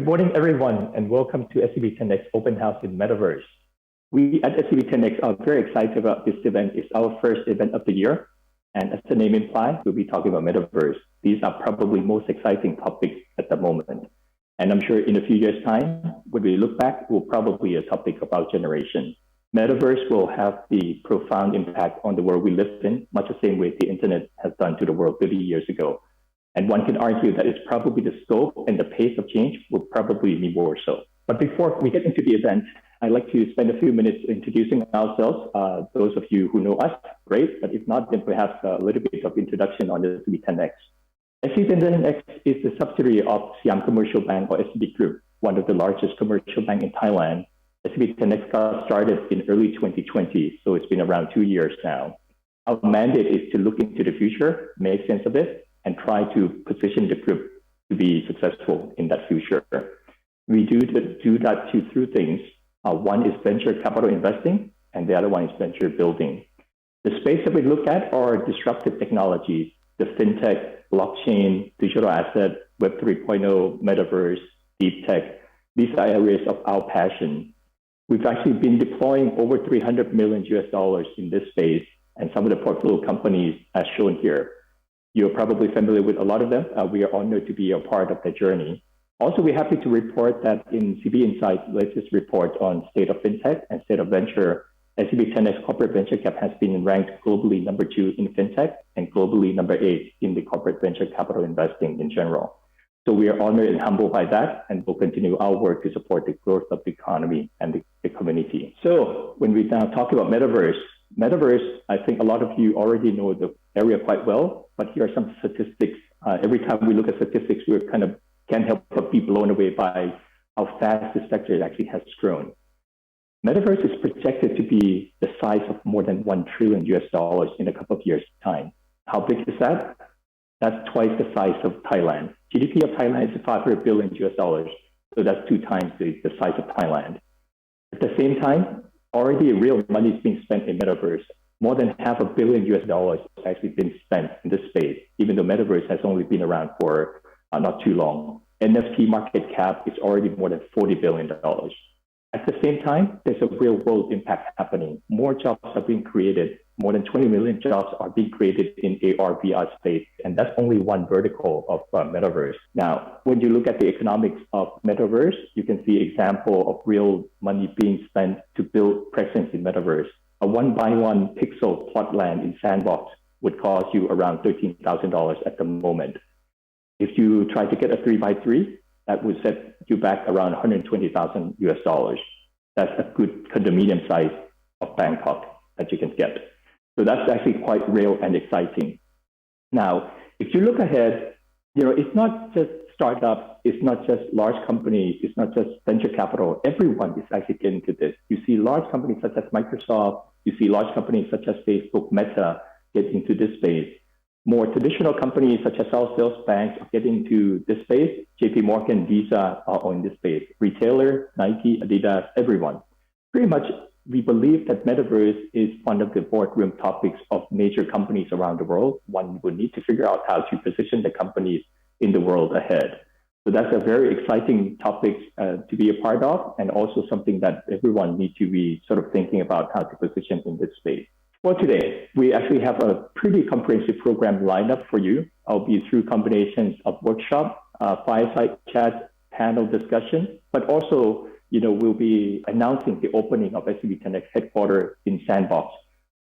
Good morning, everyone, and welcome to SCB 10x Open House in Metaverse. We at SCB 10x are very excited about this event. It's our first event of the year, and as the name implies, we'll be talking about Metaverse. These are probably most exciting topics at the moment. And I'm sure in a few years' time, when we look back, it will probably be a topic of our generation. Metaverse will have the profound impact on the world we live in, much the same way the internet has done to the world 30 years ago. And one can argue that it's probably the scope and the pace of change will probably be more so. But before we get into the event, I'd like to spend a few minutes introducing ourselves. Those of you who know us, great. But if not, then perhaps a little bit of introduction on the SCB 10x. SCB 10x is the subsidiary of Siam Commercial Bank or SCB Group, one of the largest commercial banks in Thailand. SCB 10x got started in early 2020, so it's been around 2 years now. Our mandate is to look into the future, make sense of it, and try to position the group to be successful in that future. We do that through things. One is venture capital investing, and the other one is venture building. The space that we look at are disruptive technologies, the fintech, blockchain, digital asset, Web 3.0, Metaverse, deep tech. These are areas of our passion. We've actually been deploying over $300 million in this space, and some of the portfolio companies as shown here. You're probably familiar with a lot of them. We are honored to be a part of the journey. Also, we're happy to report that in CB Insights' latest report on state of fintech and state of venture, SCB 10x corporate venture cap has been ranked globally number 2 in fintech and globally number 8 in the corporate venture capital investing in general. So we are honored and humbled by that, and we'll continue our work to support the growth of the economy and the community. So when we now talk about Metaverse, I think a lot of you already know the area quite well, but here are some statistics. Every time we look at statistics, we can't help but be blown away by how fast this sector actually has grown. Metaverse is projected to be the size of more than $1 trillion in a couple of years' time. How big is that? That's twice the size of Thailand. GDP of Thailand is $500 billion, so that's 2 times the size of Thailand. At the same time, already real money is being spent in Metaverse. More than $500 million has actually been spent in this space, even though Metaverse has only been around for not too long. NFT market cap is already more than $40 billion. At the same time, there's a real world impact happening. More jobs are being created. More than 20 million jobs are being created in AR, VR space, and that's only one vertical of Metaverse. Now, when you look at the economics of Metaverse, you can see example of real money being spent to build presence in Metaverse. A 1-by-1 pixel plot land in Sandbox would cost you around $13,000 at the moment. If you try to get a 3-by-3, that would set you back around $120,000. That's a good condominium size of Bangkok that you can get. So that's actually quite real and exciting. Now, if you look ahead, it's not just startups, it's not just large companies, it's not just venture capital. Everyone is actually getting into this. You see large companies such as Microsoft, you see large companies such as Facebook, Meta get into this space. More traditional companies such as our sales banks are getting into this space. JP Morgan, Visa are in this space. Retailer, Nike, Adidas, everyone. Pretty much, we believe that Metaverse is one of the boardroom topics of major companies around the world. One would need to figure out how to position the companies in the world ahead. So that's a very exciting topic to be a part of, and also something that everyone needs to be sort of thinking about how to position in this space. For today, we actually have a pretty comprehensive program lined up for you. I'll be through combinations of workshop, fireside chat, panel discussion, but also, we'll be announcing the opening of SCB 10x headquarters in Sandbox.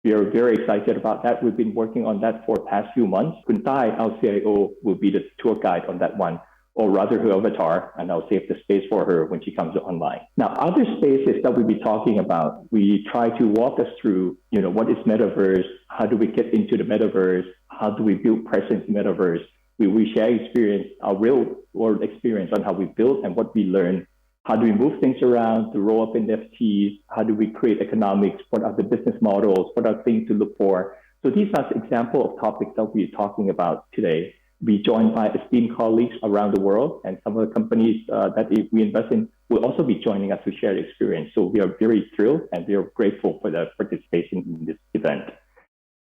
We are very excited about that. We've been working on that for the past few months. Kun Tai, our CIO, will be the tour guide on that one, or rather her avatar, and I'll save the space for her when she comes online. Now, other spaces that we'll be talking about, we try to walk us through, what is Metaverse? How do we get into the Metaverse? How do we build presence in Metaverse? We share experience, our real world experience on how we build and what we learn. How do we move things around to roll up NFTs? How do we create economics? What are the business models? What are things to look for? So these are examples of topics that we're talking about today. Be joined by esteemed colleagues around the world, and some of the companies that we invest in will also be joining us to share the experience. So we are very thrilled and we are grateful for the participation in this event.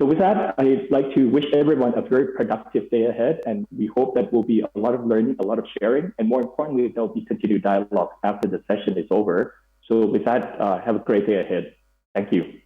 So with that, I'd like to wish everyone a very productive day ahead, and we hope that will be a lot of learning, a lot of sharing, and more importantly, there'll be continued dialogue after the session is over. So with that, have a great day ahead. Thank you.